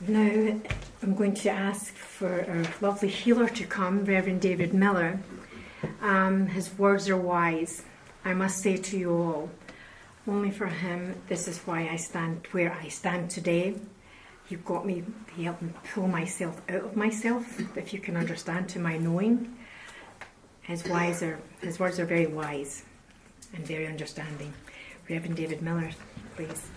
Now I'm going to ask for our lovely healer to come, Reverend David Miller. His words are wise. I must say to you all, only for him, this is why I stand where I stand today. He helped me pull myself out of myself, if you can understand, to my knowing. His words are very wise and very understanding. Reverend David Miller, please.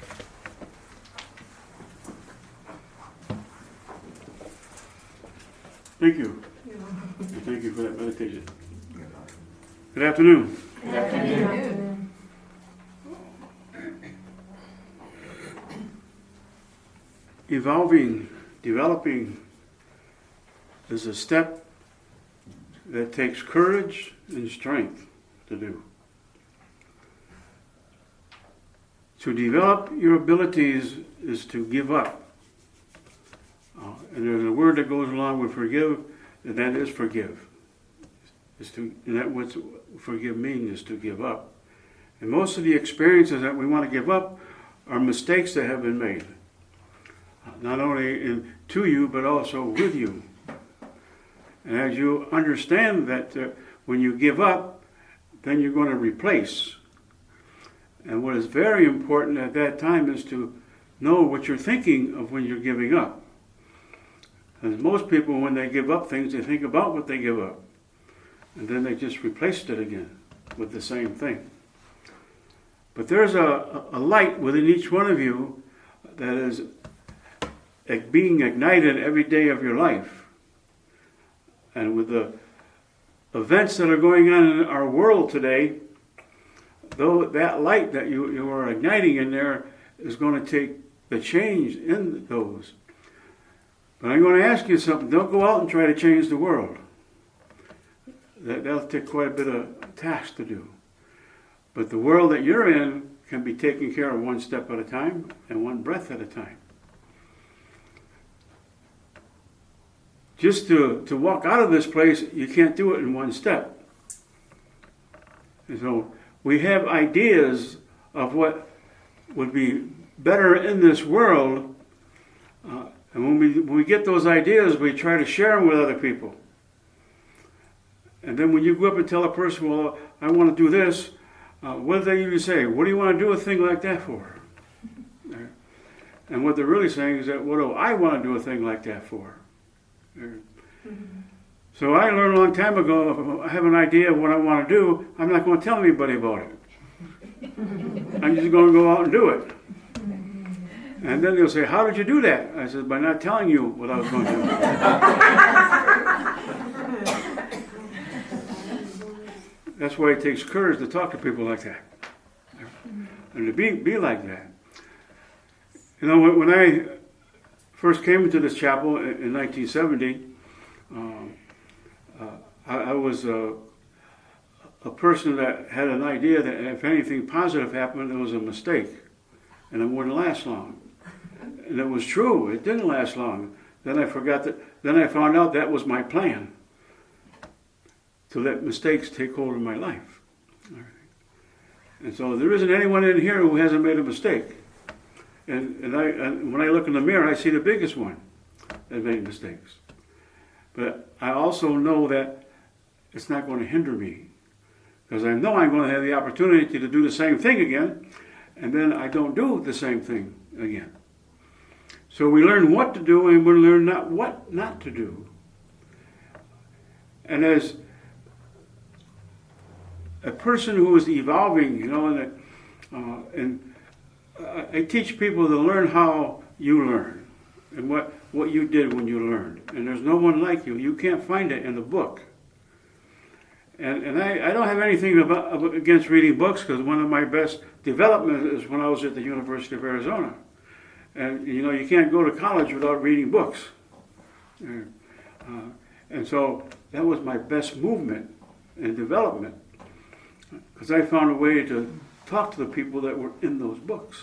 Thank you. And thank you for that meditation. Good afternoon. Good afternoon. Developing is a step that takes courage and strength to do. To develop your abilities is to give up. And there's a word that goes along with forgive, and that is forgive. And that what forgive means is to give up. And most of the experiences that we want to give up are mistakes that have been made. Not only to you, but also with you. And as you understand that when you give up, then you're going to replace. And what is very important at that time is to know what you're thinking of when you're giving up. Because most people, when they give up things, they think about what they give up. And then they just replaced it again with the same thing. But there's a light within each one of you that is being ignited every day of your life. And with the events that are going on in our world today, though that light that you are igniting in there is going to take the change in those. But I'm going to ask you something. Don't go out and try to change the world. That'll take quite a bit of task to do. But the world that you're in can be taken care of one step at a time and one breath at a time. Just to walk out of this place, you can't do it in one step. And so we have ideas of what would be better in this world. And when we get those ideas, we try to share them with other people. And then when you go up and tell a person, well, I want to do this, what do they usually say? What do you want to do a thing like that for? And what they're really saying is that, what do I want to do a thing like that for? So I learned a long time ago, if I have an idea of what I want to do, I'm not going to tell anybody about it. I'm just going to go out and do it. And then they'll say, how did you do that? I said, by not telling you what I was going to do. That's why it takes courage to talk to people like that. And to be like that. You know, when I first came into this chapel in 1970, I was a person that had an idea that if anything positive happened, it was a mistake. And it wouldn't last long. And it was true. It didn't last long. Then I found out that was my plan. To let mistakes take hold of my life. And so there isn't anyone in here who hasn't made a mistake. And when I look in the mirror, I see the biggest one that made mistakes. But I also know that it's not going to hinder me. Because I know I'm going to have the opportunity to do the same thing again. And then I don't do the same thing again. So we learn what to do and we learn what not to do. And as a person who is evolving, you know, and I teach people to learn how you learn and what you did when you learned. And there's no one like you. You can't find it in the book. And I don't have anything against reading books, because one of my best developments is when I was at the University of Arizona. And, you know, you can't go to college without reading books. And so that was my best movement and development, because I found a way to talk to the people that were in those books.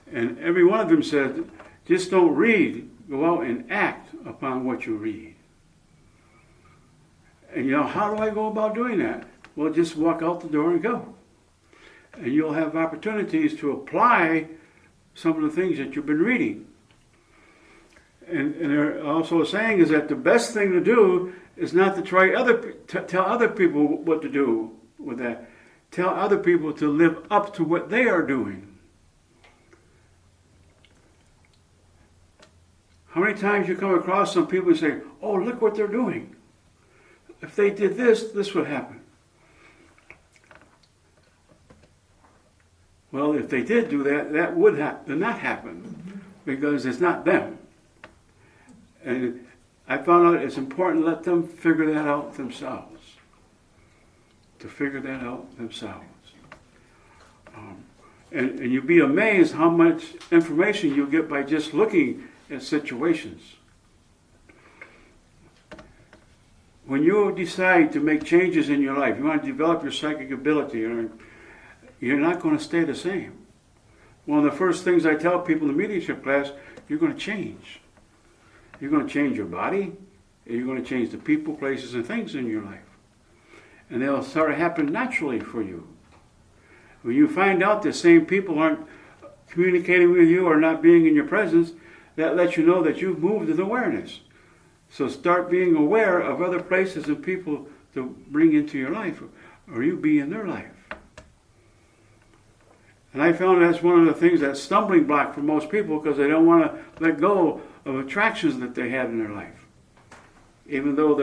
And every one of them said, just don't read, go out and act upon what you read. And you know, how do I go about doing that? Well, just walk out the door and go. And you'll have opportunities to apply some of the things that you've been reading. And they're also saying is that the best thing to do is not to tell other people what to do with that. Tell other people to live up to what they are doing. How many times you come across some people and say, "Oh, look what they're doing. If they did this, this would happen." Well, if they did do that, that would not happen because it's not them. And I found out it's important to let them figure that out themselves. To figure that out themselves. And you'd be amazed how much information you'll get by just looking at situations. When you decide to make changes in your life, you want to develop your psychic ability, you're not going to stay the same. One of the first things I tell people in the mediumship class, you're going to change. You're going to change your body, and you're going to change the people, places, and things in your life. And they'll sort of happen naturally for you. When you find out the same people aren't communicating with you or not being in your presence, that lets you know that you've moved in awareness. So start being aware of other places and people to bring into your life, or you be in their life. And I found that's one of the things that's stumbling block for most people because they don't want to let go of attractions that they had in their life. Even though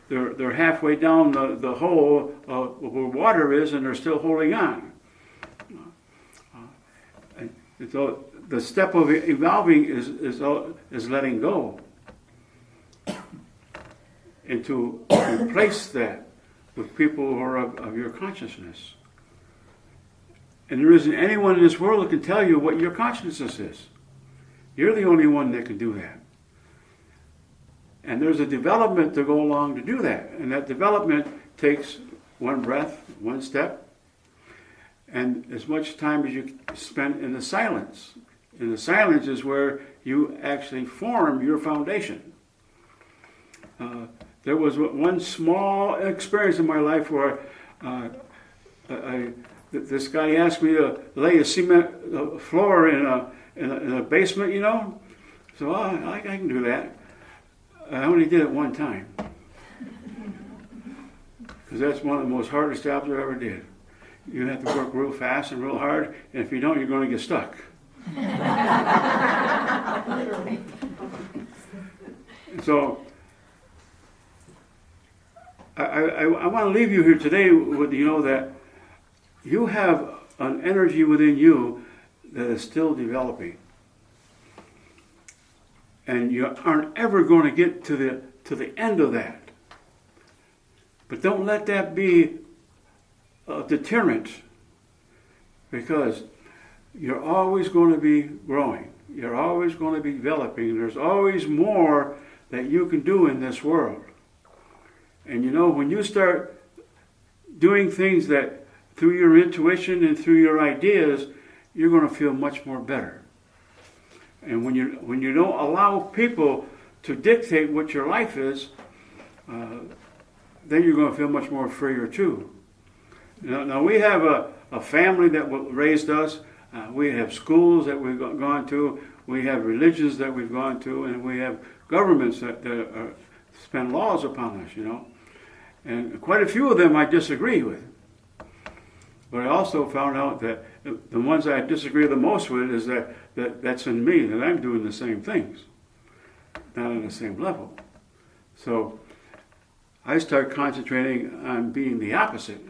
they're halfway down the hole where water is and they're still holding on. And so the step of evolving is letting go. And to replace that with people who are of your consciousness. And there isn't anyone in this world that can tell you what your consciousness is. You're the only one that can do that. And there's a development to go along to do that. And that development takes one breath, one step, and as much time as you spend in the silence. And the silence is where you actually form your foundation. There was one small experience in my life where this guy asked me to lay a cement floor in a basement, So I can do that. I only did it one time. Because that's one of the most hardest jobs I ever did. You have to work real fast and real hard, and if you don't, you're going to get stuck. So I want to leave you here today with that you have an energy within you that is still developing. And you aren't ever going to get to the end of that. But don't let that be a deterrent, because you're always going to be growing. You're always going to be developing. There's always more that you can do in this world. And when you start doing things that through your intuition and through your ideas, you're going to feel much more better. And when you don't allow people to dictate what your life is, then you're going to feel much more freer too. Now we have a family that raised us. We have schools that we've gone to. We have religions that we've gone to, and we have governments that spend laws upon us. And quite a few of them I disagree with. But I also found out that the ones I disagree the most with is that's in me, that I'm doing the same things, not on the same level. So I start concentrating on being the opposite.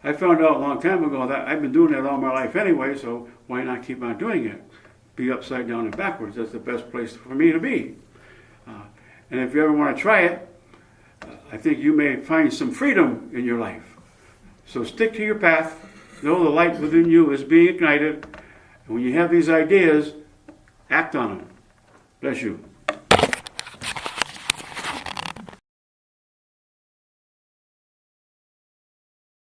I found out a long time ago that I've been doing that all my life anyway, so why not keep on doing it? Be upside down and backwards. That's the best place for me to be. And if you ever want to try it, I think you may find some freedom in your life. So stick to your path. Know the light within you is being ignited. And when you have these ideas, act on them. Bless you.